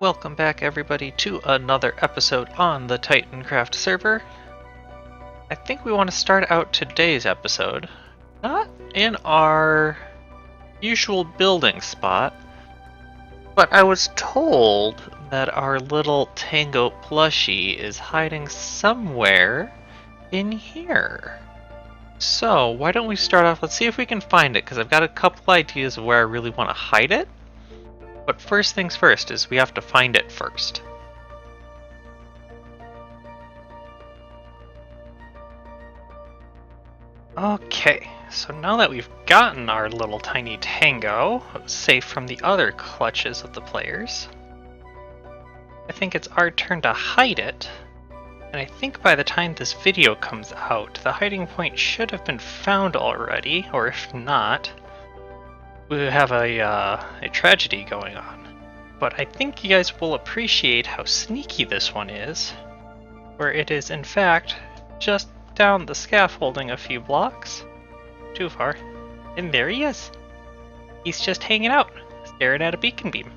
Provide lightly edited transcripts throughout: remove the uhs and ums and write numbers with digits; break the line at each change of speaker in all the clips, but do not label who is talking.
Welcome back everybody to another episode on the TitanCraft server. I think we want to start out today's episode not in our usual building spot, but I was told that our little Tango plushie is hiding somewhere in here. So why don't we start off, let's see if we can find it, because I've got a couple ideas of where I really want to hide it. But first things first is we have to find it first. Okay, so now that we've gotten our little tiny Tango safe from the other clutches of the players, I think it's our turn to hide it. And I think by the time this video comes out, the hiding point should have been found already, or if not, we have a tragedy going on. But I think you guys will appreciate how sneaky this one is, where it is in fact just down the scaffolding a few blocks. Too far. And there he is. He's just hanging out, staring at a beacon beam.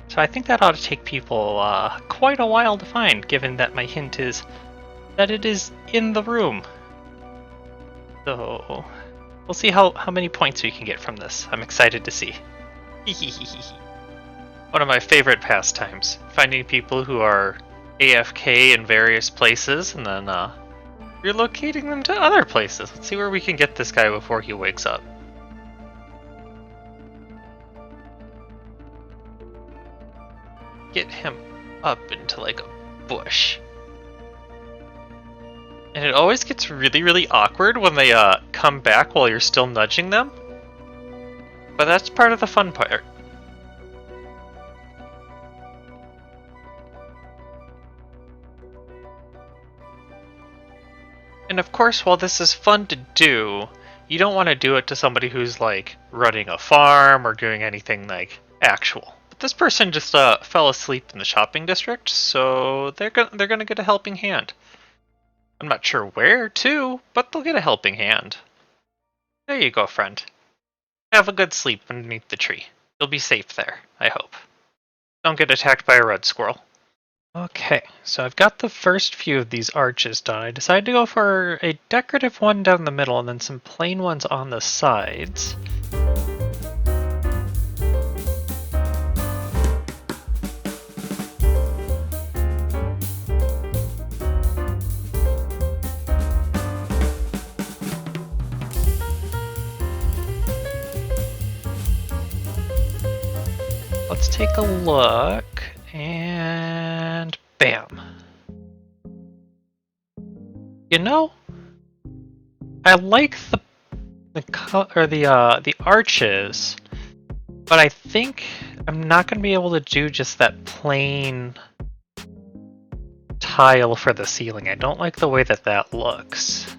So I think that ought to take people quite a while to find, given that my hint is that it is in the room. So we'll see how many points we can get from this. I'm excited to see. One of my favorite pastimes. Finding people who are AFK in various places and then relocating them to other places. Let's see where we can get this guy before he wakes up. Get him up into like a bush. And it always gets really, really awkward when they come back while you're still nudging them. But that's part of the fun part. And of course, while this is fun to do, you don't want to do it to somebody who's like running a farm or doing anything like actual. But this person just fell asleep in the shopping district, so they're gonna get a helping hand. I'm not sure where to, but they'll get a helping hand. There you go, friend. Have a good sleep underneath the tree. You'll be safe there, I hope. Don't get attacked by a red squirrel. Okay, so I've got the first few of these arches done. I decided to go for a decorative one down the middle and then some plain ones on the sides. Let's take a look, and bam. You know, I like the arches, but I think I'm not going to be able to do just that plain tile for the ceiling. I don't like the way that looks.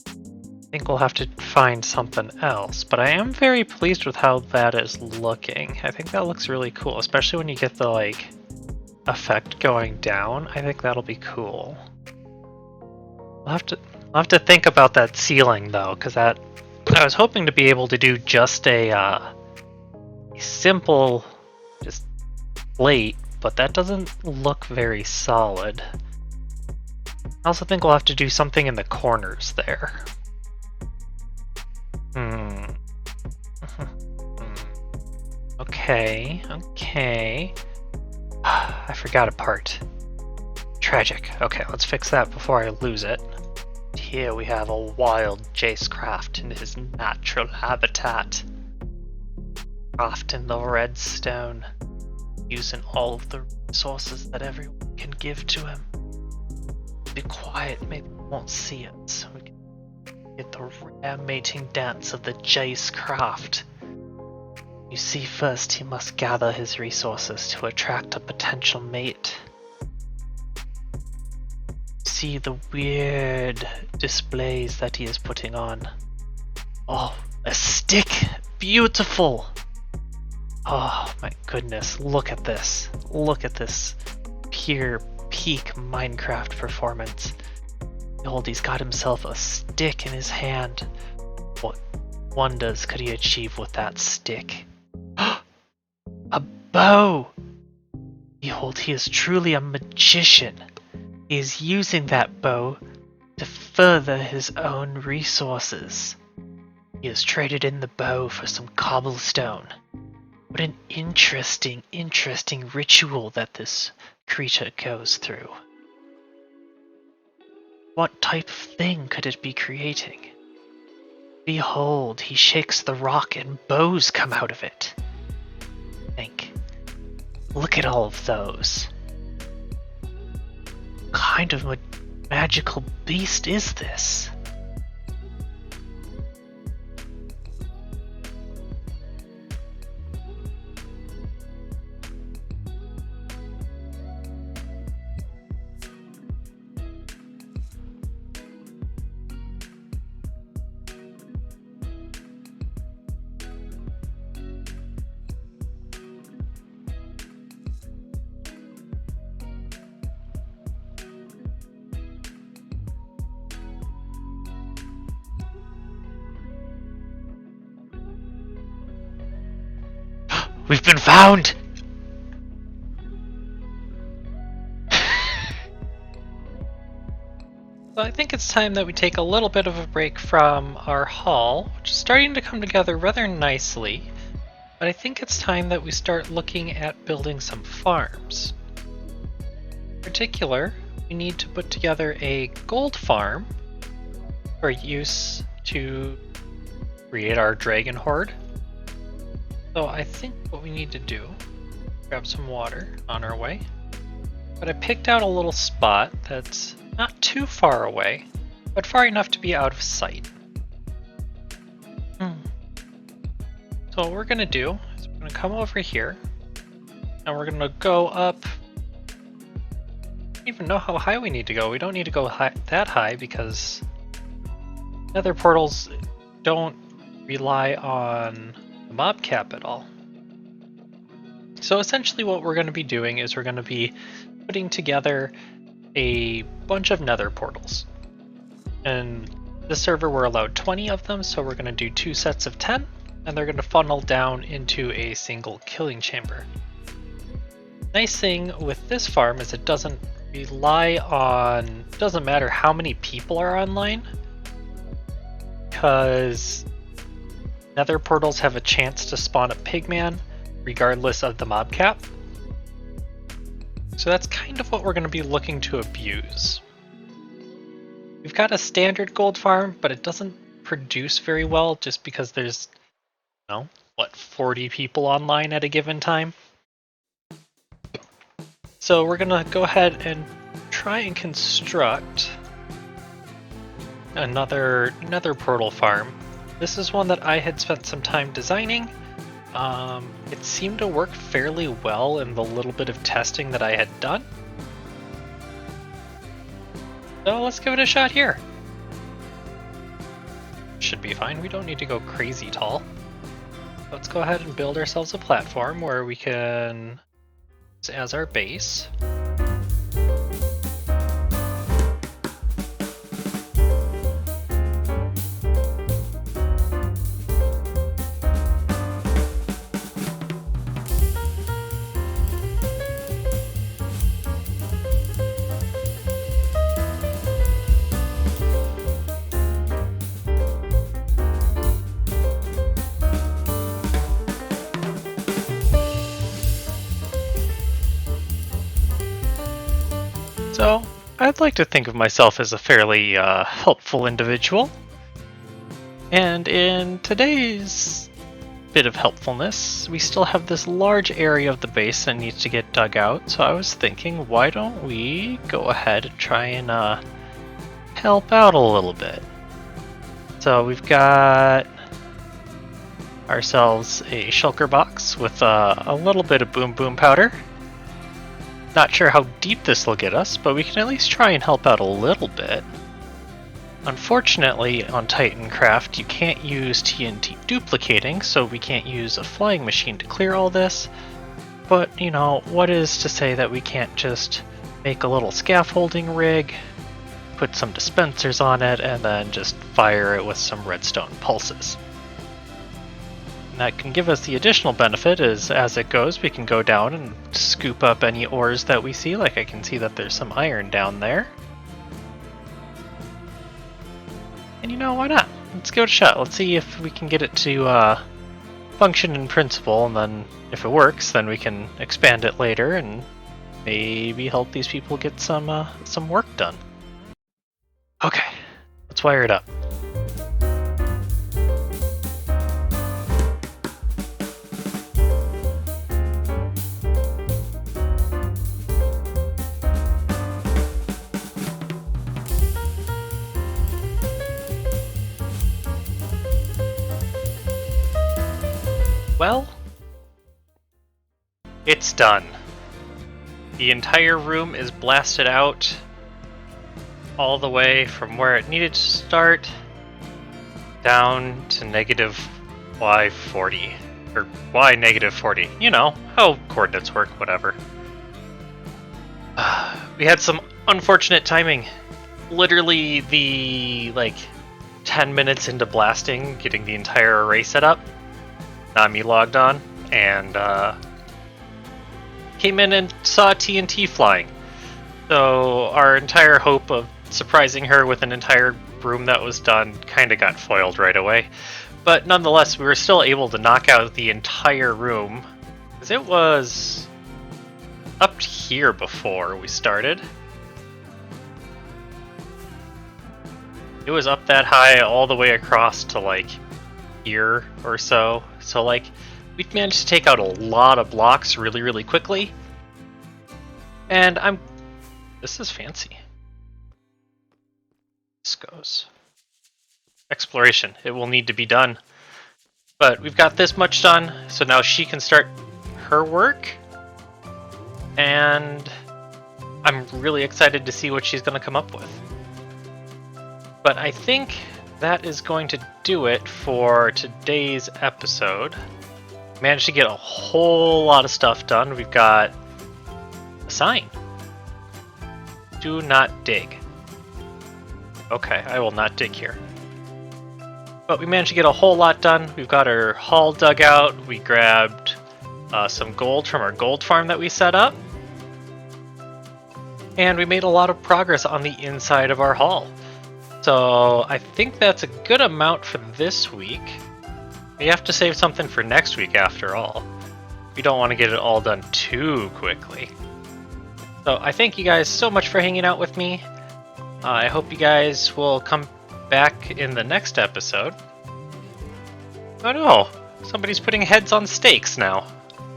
I think we'll have to find something else, but I am very pleased with how that is looking. I think that looks really cool, especially when you get the like effect going down. I think that'll be cool. I'll have to think about that ceiling though, because I was hoping to be able to do just a simple just plate, but that doesn't look very solid. I also think we'll have to do something in the corners there. Okay. I forgot a part. Tragic. Okay, let's fix that before I lose it. Here we have a wild Jacecraft in his natural habitat. Crafting the redstone, using all of the resources that everyone can give to him. Be quiet, maybe he won't see us. So we can get the rare mating dance of the Jacecraft. You see, first he must gather his resources to attract a potential mate. See the weird displays that he is putting on. Oh, a stick! Beautiful! Oh my goodness, look at this. Look at this pure peak Minecraft performance. Behold, he's got himself a stick in his hand. What wonders could he achieve with that stick? A bow! Behold, he is truly a magician. He is using that bow to further his own resources. He has traded in the bow for some cobblestone. What an interesting ritual that this creature goes through. What type of thing could it be creating? Behold, he shakes the rock and bows come out of it. Think. Look at all of those. What kind of magical beast is this? We've been found! So I think it's time that we take a little bit of a break from our haul, which is starting to come together rather nicely. But I think it's time that we start looking at building some farms. In particular, we need to put together a gold farm for use to create our dragon horde. So I think what we need to do, grab some water on our way, but I picked out a little spot that's not too far away, but far enough to be out of sight. So what we're gonna do is we're gonna come over here, and we're gonna go up. I don't even know how high we need to go. We don't need to go that high because nether portals don't rely on mob cap at all. So essentially what we're going to be doing is we're going to be putting together a bunch of nether portals. And this server we're allowed 20 of them, so we're going to do 2 sets of 10, and they're going to funnel down into a single killing chamber. Nice thing with this farm is it doesn't rely on, doesn't matter how many people are online, because nether portals have a chance to spawn a pigman regardless of the mob cap. So that's kind of what we're going to be looking to abuse. We've got a standard gold farm, but it doesn't produce very well just because there's, 40 people online at a given time. So we're going to go ahead and try and construct another nether portal farm. This is one that I had spent some time designing. It seemed to work fairly well in the little bit of testing that I had done. So let's give it a shot here. Should be fine. We don't need to go crazy tall. Let's go ahead and build ourselves a platform where we can use as our base. So, I'd like to think of myself as a fairly helpful individual. And in today's bit of helpfulness, we still have this large area of the base that needs to get dug out. So I was thinking, why don't we go ahead and try and help out a little bit. So we've got ourselves a shulker box with a little bit of boom boom powder. Not sure how deep this will get us, but we can at least try and help out a little bit. Unfortunately, on TitanCraft, you can't use TNT duplicating, so we can't use a flying machine to clear all this. But, what is to say that we can't just make a little scaffolding rig, put some dispensers on it, and then just fire it with some redstone pulses. And that can give us the additional benefit is as it goes, we can go down and scoop up any ores that we see. Like I can see that there's some iron down there. And you know, why not? Let's give it a shot. Let's see if we can get it to function in principle, and then if it works, then we can expand it later and maybe help these people get some work done. Okay, let's wire it up. Well, it's done. The entire room is blasted out all the way from where it needed to start down to negative y40, or y negative 40. You know, how coordinates work, whatever. We had some unfortunate timing. Literally the, 10 minutes into blasting, getting the entire array set up, Nami logged on, and came in and saw TNT flying. So our entire hope of surprising her with an entire room that was done kind of got foiled right away. But nonetheless, we were still able to knock out the entire room, because it was up here before we started. It was up that high all the way across to here or so. So we managed to take out a lot of blocks really, really quickly. And this is fancy. This goes. Exploration. It will need to be done. But we've got this much done, so now she can start her work. And I'm really excited to see what she's going to come up with. But I think that is going to do it for today's episode. Managed to get a whole lot of stuff done. We've got a sign. Do not dig. Okay, I will not dig here. But we managed to get a whole lot done. We've got our hall dug out. We grabbed some gold from our gold farm that we set up. And we made a lot of progress on the inside of our hall. So I think that's a good amount for this week. We have to save something for next week after all. We don't want to get it all done too quickly. So I thank you guys so much for hanging out with me. I hope you guys will come back in the next episode. Oh no, somebody's putting heads on stakes now.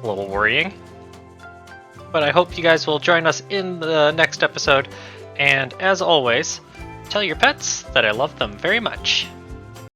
A little worrying. But I hope you guys will join us in the next episode. And as always, tell your pets that I love them very much.